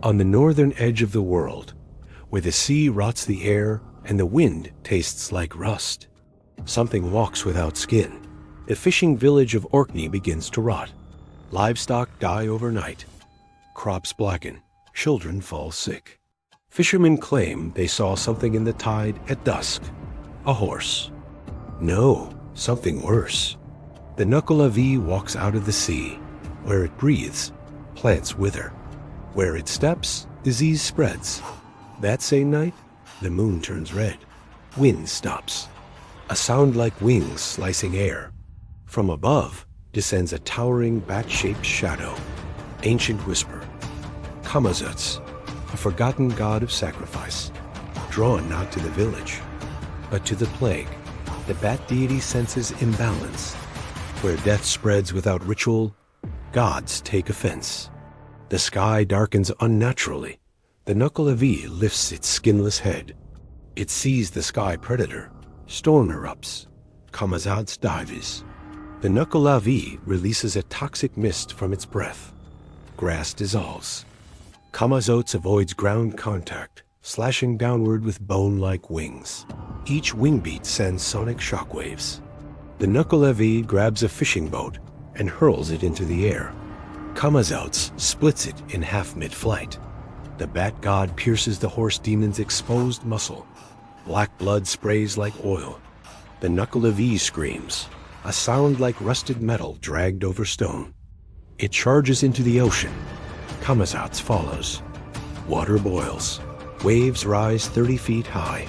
On the northern edge of the world, where the sea rots the air and the wind tastes like rust, something walks without skin. The fishing village of Orkney begins to rot. Livestock die overnight. Crops blacken. Children fall sick. Fishermen claim they saw something in the tide at dusk. A horse. No, something worse. The Nuku'alofi walks out of the sea. Where it breathes, plants wither. Where it steps, disease spreads. That same night, the moon turns red. Wind stops. A sound like wings slicing air. From above descends a towering bat-shaped shadow. Ancient whisper. Kamazuts, a forgotten god of sacrifice, drawn not to the village, but to the plague. The bat deity senses imbalance. Where death spreads without ritual, gods take offense. The sky darkens unnaturally. The Nuku'alofi lifts its skinless head. It sees the sky predator. Storm erupts. Kamazuts dives. The Nuku'alofi releases a toxic mist from its breath. Grass dissolves. Kamazuts avoids ground contact, slashing downward with bone-like wings. Each wing beat sends sonic shockwaves. The Nuku'alofi grabs a fishing boat and hurls it into the air. Kamazuts splits it in half mid-flight. The bat god pierces the horse demon's exposed muscle. Black blood sprays like oil. The Nuku'alofi screams, a sound like rusted metal dragged over stone. It charges into the ocean. Kamazuts follows. Water boils. Waves rise 30 feet high.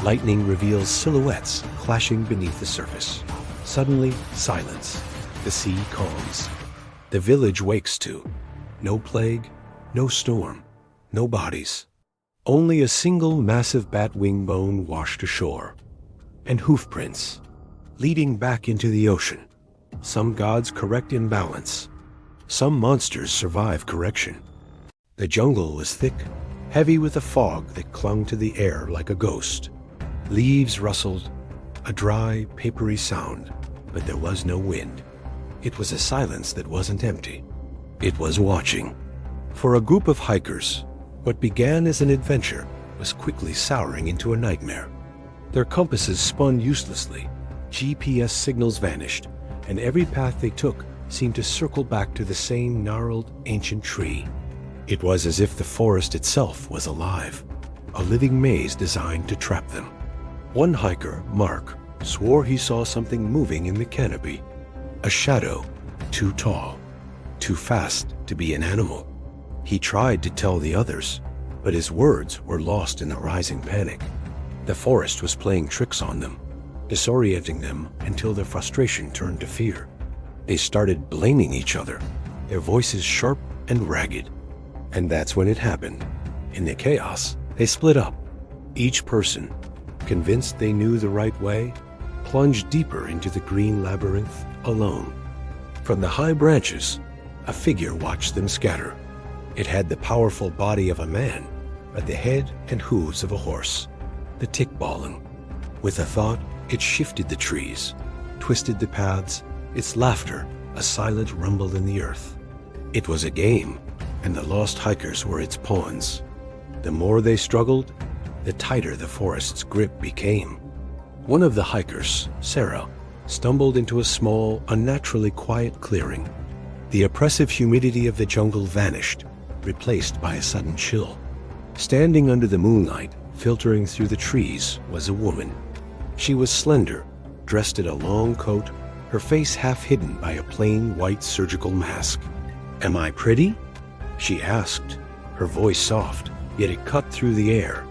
Lightning reveals silhouettes clashing beneath the surface. Suddenly, silence. The sea calms. The village wakes too. No plague, no storm, no bodies. Only a single massive bat wing bone washed ashore. And hoof prints, leading back into the ocean. Some gods correct imbalance. Some monsters survive correction. The jungle was thick, heavy with a fog that clung to the air like a ghost. Leaves rustled, a dry, papery sound, but there was no wind. It was a silence that wasn't empty. It was watching. For a group of hikers, what began as an adventure was quickly souring into a nightmare. Their compasses spun uselessly, GPS signals vanished, and every path they took seemed to circle back to the same gnarled, ancient tree. It was as if the forest itself was alive, a living maze designed to trap them. One hiker, Mark, swore he saw something moving in the canopy. A shadow, too tall, too fast to be an animal. He tried to tell the others, but his words were lost in the rising panic. The forest was playing tricks on them, disorienting them until their frustration turned to fear. They started blaming each other, their voices sharp and ragged. And that's when it happened. In the chaos, they split up. Each person, convinced they knew the right way, plunged deeper into the green labyrinth alone. From the high branches, a figure watched them scatter. It had the powerful body of a man, but the head and hooves of a horse, the tick-balling. With a thought, it shifted the trees, twisted the paths, its laughter a silent rumble in the earth. It was a game, and the lost hikers were its pawns. The more they struggled, the tighter the forest's grip became. One of the hikers, Sarah, stumbled into a small, unnaturally quiet clearing. The oppressive humidity of the jungle vanished, replaced by a sudden chill. Standing under the moonlight, filtering through the trees, was a woman. She was slender, dressed in a long coat, her face half hidden by a plain white surgical mask. "Am I pretty?" she asked, her voice soft, yet it cut through the air.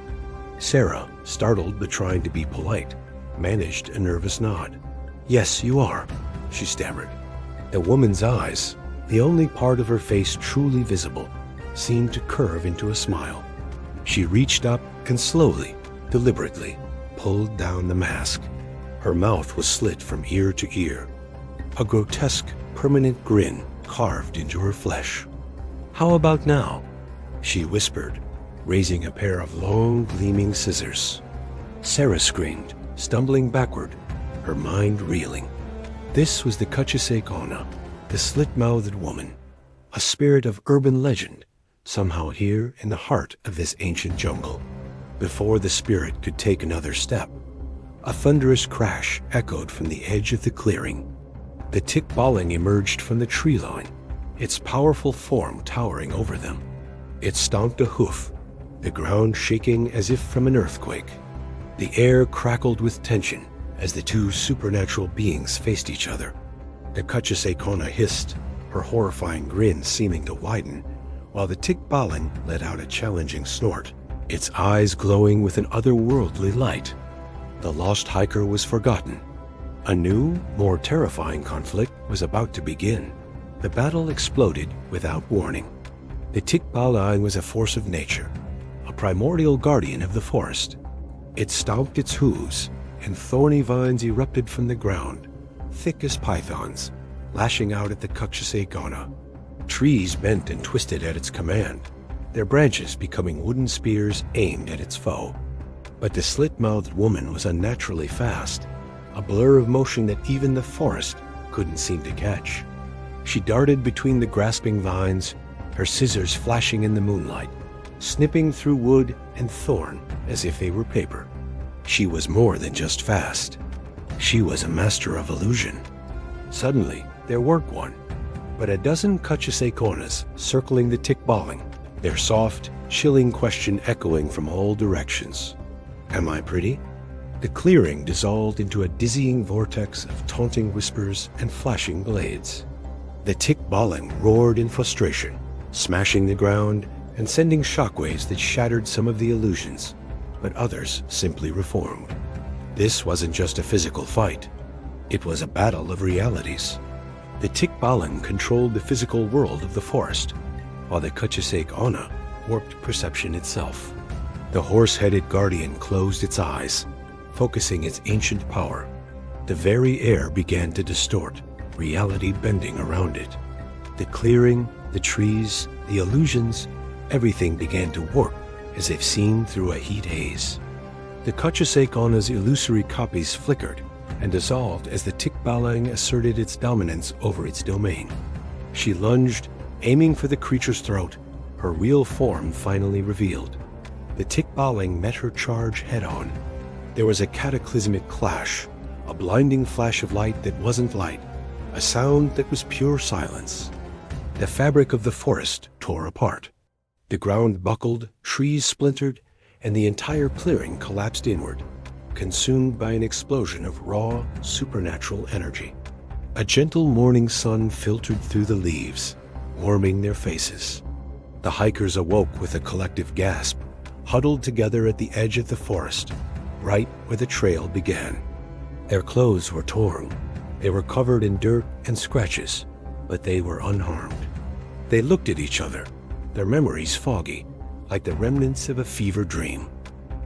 Sarah, startled but trying to be polite, managed a nervous nod. "Yes, you are," she stammered. The woman's eyes, the only part of her face truly visible, seemed to curve into a smile. She reached up and slowly, deliberately, pulled down the mask. Her mouth was slit from ear to ear, a grotesque, permanent grin carved into her flesh. "How about now?" she whispered, raising a pair of long, gleaming scissors. Sarah screamed, stumbling backward, her mind reeling. This was the Kachise Kona, the slit-mouthed woman, a spirit of urban legend, somehow here in the heart of this ancient jungle. Before the spirit could take another step, a thunderous crash echoed from the edge of the clearing. The Tikbaling emerged from the tree line, its powerful form towering over them. It stomped a hoof, the ground shaking as if from an earthquake. The air crackled with tension as the two supernatural beings faced each other. The Kachase hissed, her horrifying grin seeming to widen, while the Tikbaling let out a challenging snort, its eyes glowing with an otherworldly light. The lost hiker was forgotten. A new, more terrifying conflict was about to begin. The battle exploded without warning. The Tikbaling was a force of nature, a primordial guardian of the forest. It stomped its hooves, and thorny vines erupted from the ground, thick as pythons, lashing out at the Kachase. Trees bent and twisted at its command, their branches becoming wooden spears aimed at its foe. But the slit-mouthed woman was unnaturally fast, a blur of motion that even the forest couldn't seem to catch. She darted between the grasping vines, her scissors flashing in the moonlight, snipping through wood and thorn as if they were paper. She was more than just fast. She was a master of illusion. Suddenly, there weren't one, but a dozen Kachase circling the Tikbaling, their soft, chilling question echoing from all directions. Am I pretty? The clearing dissolved into a dizzying vortex of taunting whispers and flashing blades. The Tikbaling roared in frustration, smashing the ground and sending shockwaves that shattered some of the illusions, but others simply reformed. This wasn't just a physical fight. It was a battle of realities. The Tikbaling controlled the physical world of the forest, while the Kachase warped perception itself. The horse-headed guardian closed its eyes, focusing its ancient power. The very air began to distort, reality bending around it. The clearing, the trees, the illusions, everything began to warp as if seen through a heat haze. The Kachase illusory copies flickered and dissolved as the Tikbaling asserted its dominance over its domain. She lunged, aiming for the creature's throat, her real form finally revealed. The Tikbaling met her charge head-on. There was a cataclysmic clash, a blinding flash of light that wasn't light, a sound that was pure silence. The fabric of the forest tore apart. The ground buckled, trees splintered, and the entire clearing collapsed inward, consumed by an explosion of raw, supernatural energy. A gentle morning sun filtered through the leaves, warming their faces. The hikers awoke with a collective gasp, huddled together at the edge of the forest, right where the trail began. Their clothes were torn. They were covered in dirt and scratches, but they were unharmed. They looked at each other, their memories foggy, like the remnants of a fever dream.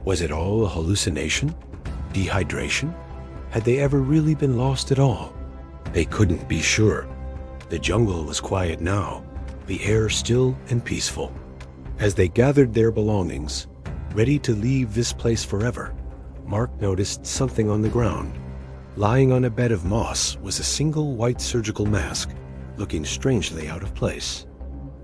Was it all a hallucination? Dehydration? Had they ever really been lost at all? They couldn't be sure. The jungle was quiet now, the air still and peaceful. As they gathered their belongings, ready to leave this place forever, Mark noticed something on the ground. Lying on a bed of moss was a single white surgical mask, looking strangely out of place.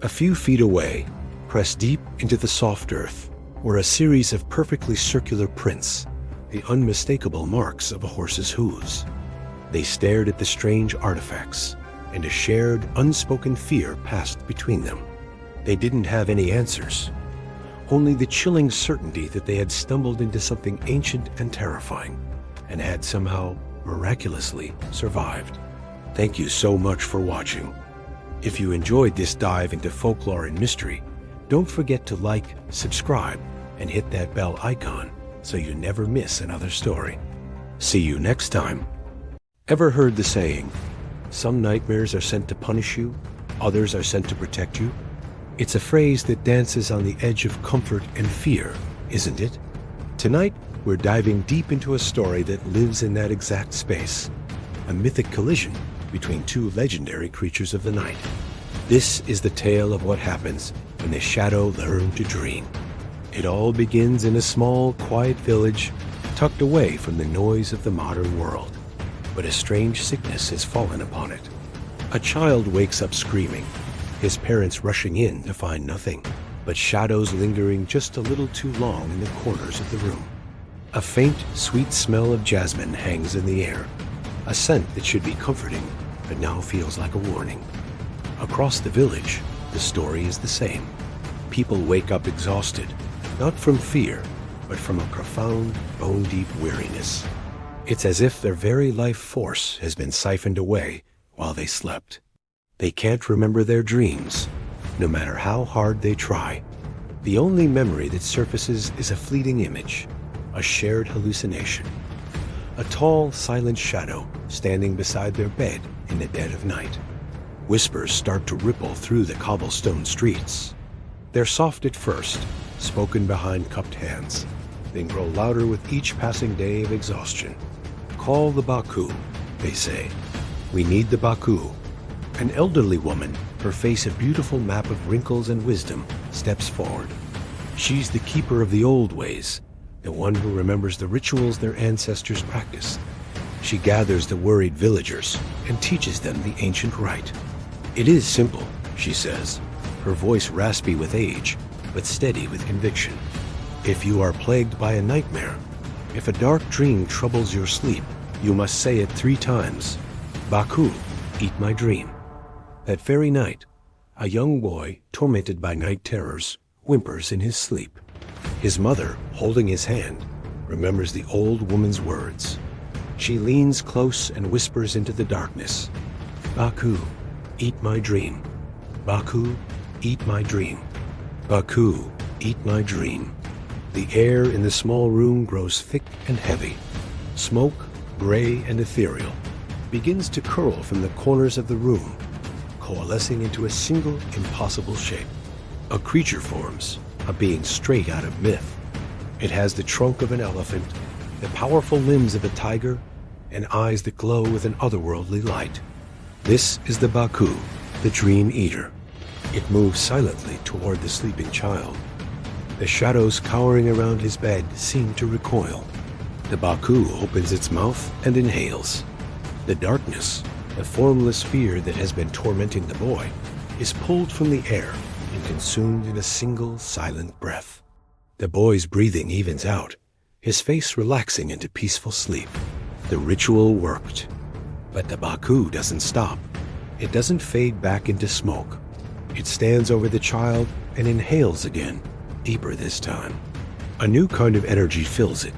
A few feet away, pressed deep into the soft earth, were a series of perfectly circular prints, the unmistakable marks of a horse's hooves. They stared at the strange artifacts, and a shared, unspoken fear passed between them. They didn't have any answers, only the chilling certainty that they had stumbled into something ancient and terrifying, and had somehow, miraculously, survived. Thank you so much for watching. If you enjoyed this dive into folklore and mystery, don't forget to like, subscribe, and hit that bell icon so you never miss another story. See you next time. Ever heard the saying, some nightmares are sent to punish you, others are sent to protect you? It's a phrase that dances on the edge of comfort and fear, isn't it? Tonight, we're diving deep into a story that lives in that exact space, a mythic collision between two legendary creatures of the night. This is the tale of what happens when the shadow learns to dream. It all begins in a small, quiet village tucked away from the noise of the modern world. But a strange sickness has fallen upon it. A child wakes up screaming, his parents rushing in to find nothing but shadows lingering just a little too long in the corners of the room. A faint, sweet smell of jasmine hangs in the air, a scent that should be comforting, but now feels like a warning. Across the village, the story is the same. People wake up exhausted, not from fear, but from a profound, bone-deep weariness. It's as if their very life force has been siphoned away while they slept. They can't remember their dreams, no matter how hard they try. The only memory that surfaces is a fleeting image, a shared hallucination. A tall, silent shadow standing beside their bed in the dead of night. Whispers start to ripple through the cobblestone streets. They're soft at first, spoken behind cupped hands, then grow louder with each passing day of exhaustion. Call the Baku, they say. We need the Baku. An elderly woman, her face a beautiful map of wrinkles and wisdom, steps forward. She's the keeper of the old ways, the one who remembers the rituals their ancestors practiced. She gathers the worried villagers and teaches them the ancient rite. It is simple, she says, her voice raspy with age, but steady with conviction. If you are plagued by a nightmare, if a dark dream troubles your sleep, you must say it 3 times. Baku, eat my dream. That very night, a young boy, tormented by night terrors, whimpers in his sleep. His mother, holding his hand, remembers the old woman's words. She leans close and whispers into the darkness. Baku, eat my dream. Baku, eat my dream. Baku, eat my dream. The air in the small room grows thick and heavy. Smoke, gray and ethereal, begins to curl from the corners of the room, coalescing into a single impossible shape. A creature forms, a being straight out of myth. It has the trunk of an elephant, the powerful limbs of a tiger, and eyes that glow with an otherworldly light. This is the Baku, the Dream Eater. It moves silently toward the sleeping child. The shadows cowering around his bed seem to recoil. The Baku opens its mouth and inhales. The darkness, the formless fear that has been tormenting the boy, is pulled from the air and consumed in a single silent breath. The boy's breathing evens out, his face relaxing into peaceful sleep. The ritual worked. But the Baku doesn't stop. It doesn't fade back into smoke. It stands over the child and inhales again, deeper this time. A new kind of energy fills it.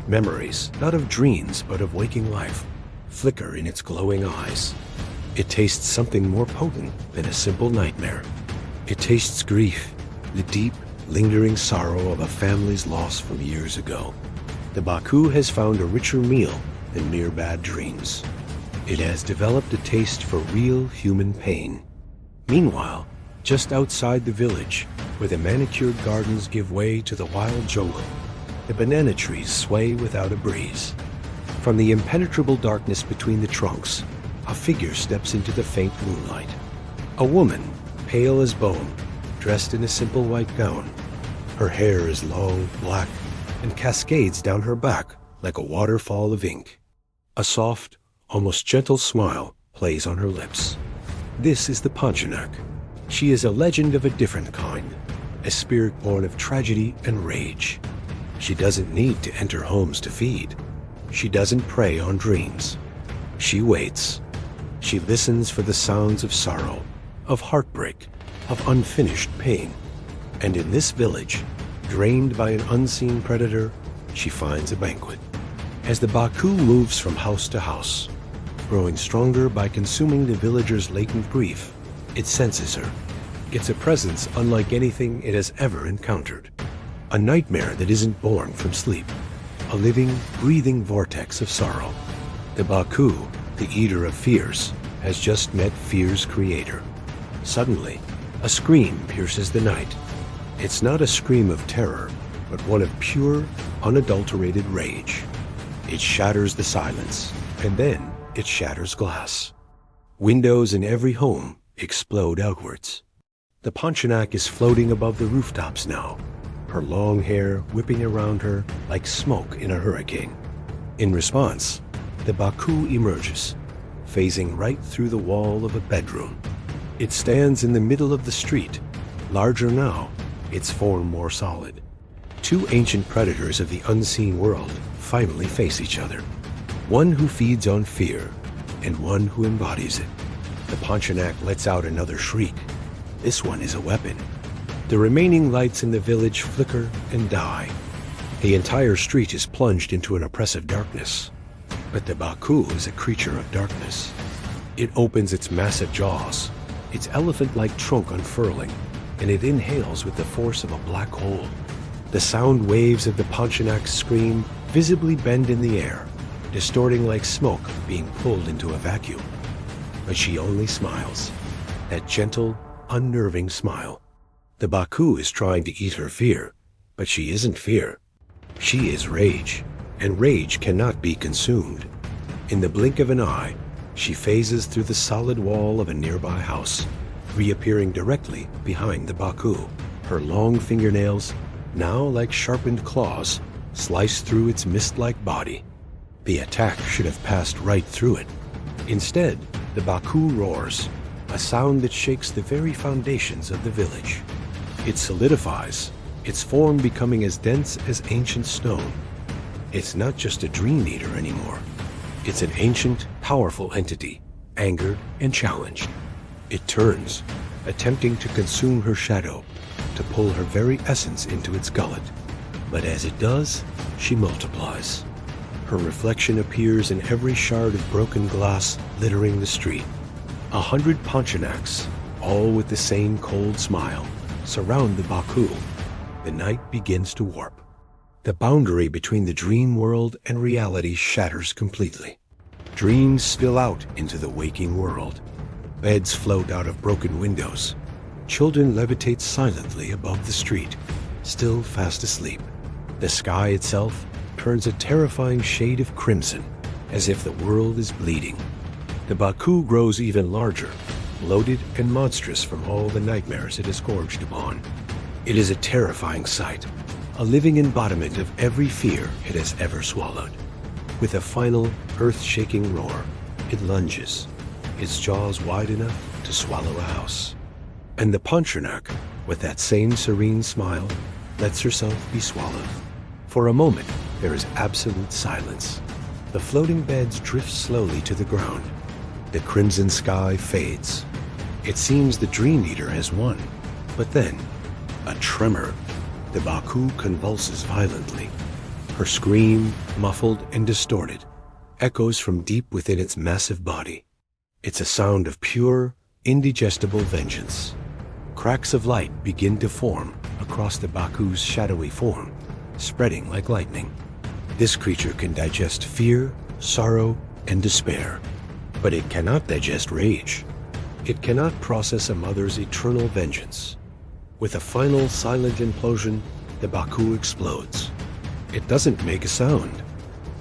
Memories, not of dreams, but of waking life, flicker in its glowing eyes. It tastes something more potent than a simple nightmare. It tastes grief, the deep, lingering sorrow of a family's loss from years ago. The Baku has found a richer meal than mere bad dreams. It has developed a taste for real human pain. Meanwhile, just outside the village, where the manicured gardens give way to the wild jungle, the banana trees sway without a breeze. From the impenetrable darkness between the trunks, a figure steps into the faint moonlight. A woman, pale as bone, dressed in a simple white gown. Her hair is long, black, and cascades down her back like a waterfall of ink. A soft, almost gentle smile plays on her lips. This is the Pontianak. She is a legend of a different kind, a spirit born of tragedy and rage. She doesn't need to enter homes to feed. She doesn't prey on dreams. She waits. She listens for the sounds of sorrow, of heartbreak, of unfinished pain. And in this village, drained by an unseen predator, she finds a banquet. As the Baku moves from house to house, growing stronger by consuming the villagers' latent grief, it senses her, gets a presence unlike anything it has ever encountered. A nightmare that isn't born from sleep, a living, breathing vortex of sorrow. The Baku, the eater of fears, has just met fear's creator. Suddenly, a scream pierces the night. It's not a scream of terror, but one of pure, unadulterated rage. It shatters the silence, and then it shatters glass. Windows in every home explode outwards. The Pontianak is floating above the rooftops now, her long hair whipping around her like smoke in a hurricane. In response, the Baku emerges, phasing right through the wall of a bedroom. It stands in the middle of the street, larger now, its form more solid. Two ancient predators of the unseen world finally face each other. One who feeds on fear, and one who embodies it. The Pontianak lets out another shriek. This one is a weapon. The remaining lights in the village flicker and die. The entire street is plunged into an oppressive darkness. But the Baku is a creature of darkness. It opens its massive jaws, its elephant-like trunk unfurling, and it inhales with the force of a black hole. The sound waves of the Pontianak's scream visibly bend in the air, distorting like smoke being pulled into a vacuum. But she only smiles, that gentle, unnerving smile. The Baku is trying to eat her fear, but she isn't fear. She is rage, and rage cannot be consumed. In the blink of an eye, she phases through the solid wall of a nearby house, reappearing directly behind the Baku. Her long fingernails, now like sharpened claws, slice through its mist-like body. The attack should have passed right through it. Instead, the Baku roars, a sound that shakes the very foundations of the village. It solidifies, its form becoming as dense as ancient stone. It's not just a dream eater anymore. It's an ancient, powerful entity, angered and challenged. It turns, attempting to consume her shadow, to pull her very essence into its gullet. But as it does, she multiplies. Her reflection appears in every shard of broken glass littering the street. 100 Pontianaks, all with the same cold smile, surround the Baku. The night begins to warp. The boundary between the dream world and reality shatters completely. Dreams spill out into the waking world. Beds float out of broken windows. Children levitate silently above the street, still fast asleep. The sky itself turns a terrifying shade of crimson, as if the world is bleeding. The Baku grows even larger, bloated and monstrous from all the nightmares it has gorged upon. It is a terrifying sight, a living embodiment of every fear it has ever swallowed. With a final, earth-shaking roar, it lunges, its jaws wide enough to swallow a house. And the Pontianak, with that same serene smile, lets herself be swallowed. For a moment, there is absolute silence. The floating beds drift slowly to the ground. The crimson sky fades. It seems the Dream Eater has won. But then, a tremor. The Baku convulses violently. Her scream, muffled and distorted, echoes from deep within its massive body. It's a sound of pure, indigestible vengeance. Cracks of light begin to form across the Baku's shadowy form, spreading like lightning. This creature can digest fear, sorrow, and despair, but it cannot digest rage. It cannot process a mother's eternal vengeance. With a final silent implosion, the Baku explodes. It doesn't make a sound.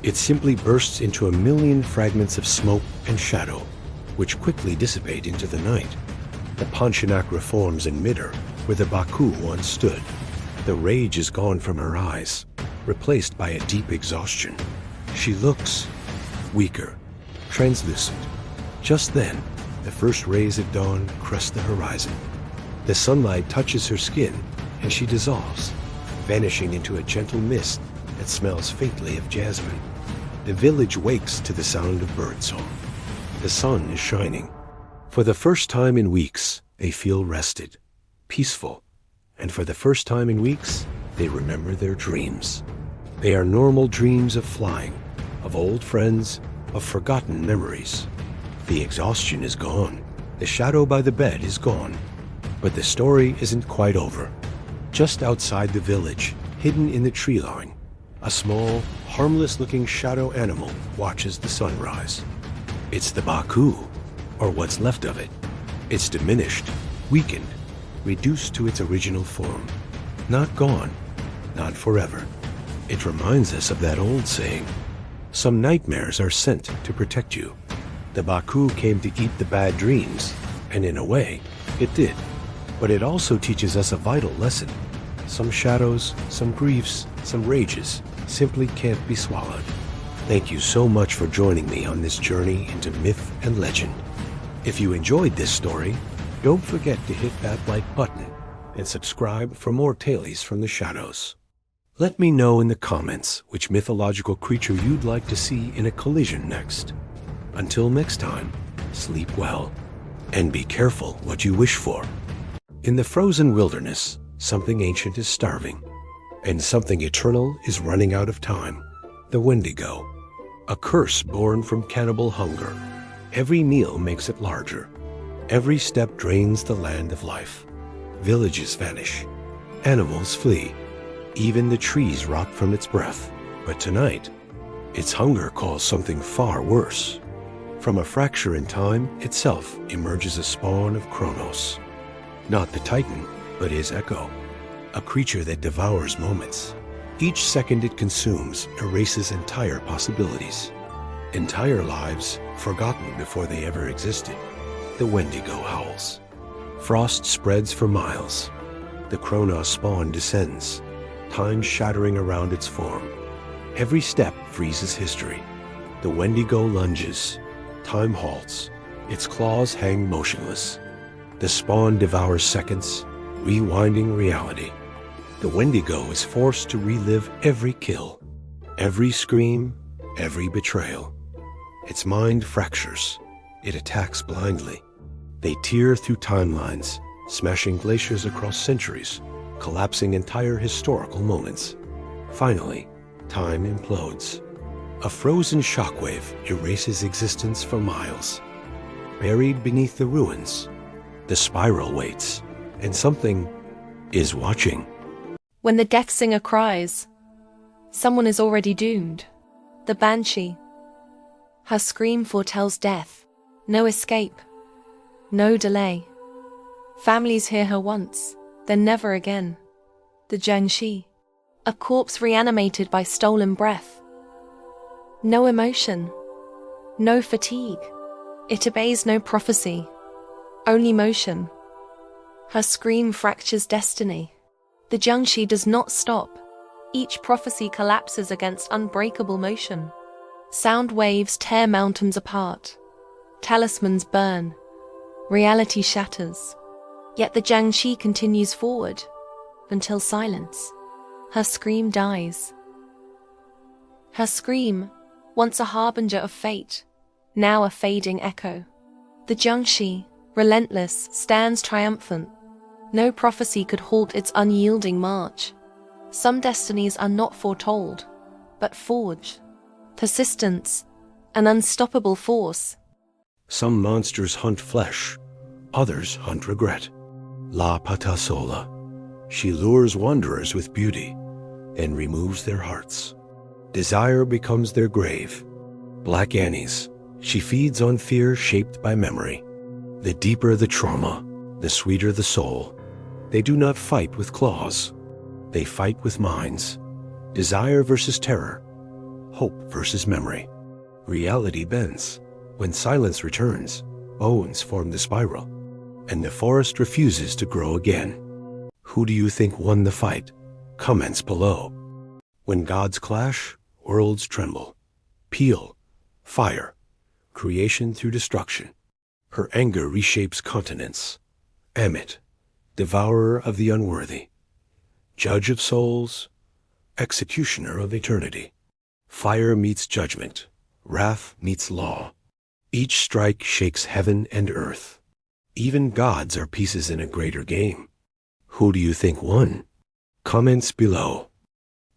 It simply bursts into a million fragments of smoke and shadow, which quickly dissipate into the night. The Pontianak reforms in midair, where the Baku once stood. The rage is gone from her eyes, replaced by a deep exhaustion. She looks weaker, translucent. Just then, the first rays of dawn crest the horizon. The sunlight touches her skin, and she dissolves, vanishing into a gentle mist that smells faintly of jasmine. The village wakes to the sound of birdsong. The sun is shining. For the first time in weeks, they feel rested, peaceful, and for the first time in weeks, they remember their dreams. They are normal dreams of flying, of old friends, of forgotten memories. The exhaustion is gone. The shadow by the bed is gone. But the story isn't quite over. Just outside the village, hidden in the tree line, a small, harmless-looking shadow animal watches the sunrise. It's the Baku, or what's left of it. It's diminished, weakened, reduced to its original form. Not gone, not forever. It reminds us of that old saying, some nightmares are sent to protect you. The Baku came to eat the bad dreams, and in a way, it did. But it also teaches us a vital lesson. Some shadows, some griefs, some rages simply can't be swallowed. Thank you so much for joining me on this journey into myth and legend. If you enjoyed this story, don't forget to hit that like button and subscribe for more tales from the shadows. Let me know in the comments which mythological creature you'd like to see in a collision next. Until next time, sleep well, and be careful what you wish for. In the frozen wilderness, something ancient is starving, and something eternal is running out of time. The Wendigo, a curse born from cannibal hunger. Every meal makes it larger. Every step drains the land of life. Villages vanish. Animals flee. Even the trees rot from its breath. But tonight, its hunger calls something far worse. From a fracture in time itself emerges a spawn of Kronos. Not the Titan, but his echo. A creature that devours moments. Each second it consumes erases entire possibilities. Entire lives forgotten before they ever existed. The Wendigo howls. Frost spreads for miles. The Kronos spawn descends, time shattering around its form. Every step freezes history. The Wendigo lunges. Time halts. Its claws hang motionless. The spawn devours seconds, rewinding reality. The Wendigo is forced to relive every kill, every scream, every betrayal. Its mind fractures. It attacks blindly. They tear through timelines, smashing glaciers across centuries, collapsing entire historical moments. Finally, time implodes. A frozen shockwave erases existence for miles. Buried beneath the ruins, the spiral waits, and something is watching. When the death singer cries, someone is already doomed. The banshee. Her scream foretells death. No escape. No delay. Families hear her once, then never again. The Jiangshi. A corpse reanimated by stolen breath. No emotion. No fatigue. It obeys no prophecy. Only motion. Her scream fractures destiny. The Jiangshi does not stop. Each prophecy collapses against unbreakable motion. Sound waves tear mountains apart. Talismans burn. Reality shatters. Yet the Jiangshi continues forward until silence. Her scream dies. Her scream, once a harbinger of fate, now a fading echo. The Jiangshi, relentless, stands triumphant. No prophecy could halt its unyielding march. Some destinies are not foretold, but forged. Persistence, an unstoppable force. Some monsters hunt flesh, others hunt regret. La Pata Sola. She lures wanderers with beauty and removes their hearts. Desire becomes their grave. Black Annie's. She feeds on fear shaped by memory. The deeper the trauma, the sweeter the soul. They do not fight with claws. They fight with minds. Desire versus terror. Hope versus memory. Reality bends. When silence returns, bones form the spiral, and the forest refuses to grow again. Who do you think won the fight? Comments below. When gods clash, worlds tremble. Peel, fire, creation through destruction. Her anger reshapes continents. Amit, devourer of the unworthy. Judge of souls, executioner of eternity. Fire meets judgment. Wrath meets law. Each strike shakes heaven and earth. Even gods are pieces in a greater game. Who do you think won? Comments below.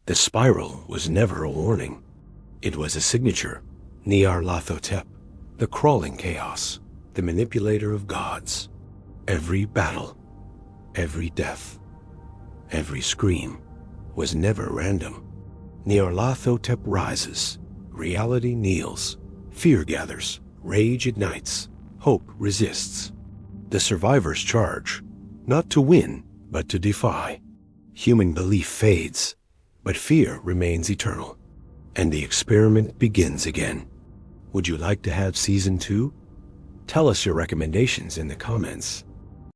The spiral was never a warning. It was a signature. Nyarlathotep, the crawling chaos, the manipulator of gods. Every battle, every death, every scream was never random. Nyarlathotep rises. Reality kneels. Fear gathers. Rage ignites. Hope resists. The survivors charge, not to win, but to defy. Human belief fades, but fear remains eternal. And the experiment begins again. Would you like to have season 2? Tell us your recommendations in the comments.